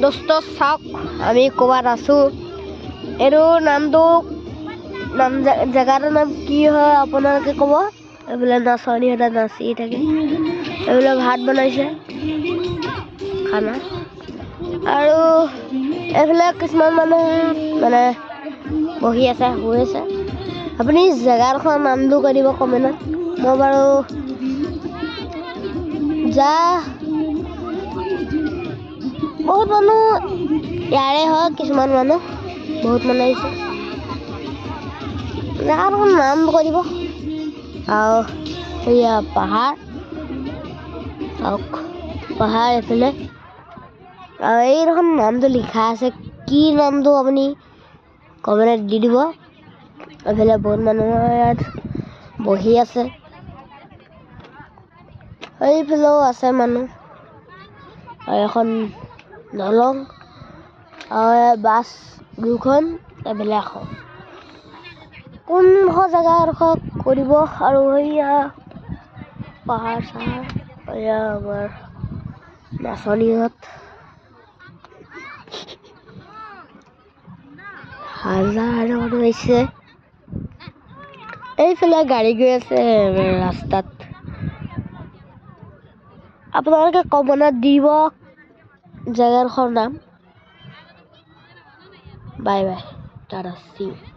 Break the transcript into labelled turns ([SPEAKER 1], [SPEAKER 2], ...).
[SPEAKER 1] দোস্ত চাওক আমি ক'ৰবাত আছোঁ এইটো নামটো জেগাটোৰ নাম কি হয় আপোনালোকে ক'ব এইফালে নাচনীহঁতে নাচি থাকে এইফালে ভাত বনাইছে খানা আৰু এইফালে কিছুমান মানুহ মানে বহি আছে শুই আছে আপুনি জেগাডোখৰ নামটো কৈ দিব কমেণ্টত মই বাৰু বহুত মানুহ ইয়াৰে হয় কিছুমান মানুহ বহুত মানুহ আহিছে জেগাডোখৰ নাম কৈ দিব আৰু সেয়া পাহাৰ চাওক পাহাৰ এইফালে আৰু এইডোখৰ নামটো লিখা আছে কি নামটো আপুনি কমেণ্টত দি দিব এইফালে বহুত মানুহ ইয়াত বহি আছে এইফালেও আছে মানুহ আৰু এখন দলং আৰু বাছ দুখন এইফালে এখন কোনডোখৰ জেগাডোখৰ কৰিব আৰু সেয়া পাহাৰ চাহাৰ এয়া আমাৰ নাচনীহঁত হাজাৰ মানুহ আহিছে এইফালে গাড়ী গৈ আছে ৰাস্তাত আপোনালোকে কমেণ্টত দিব জেগাডোখৰ নাম bye bye tata see U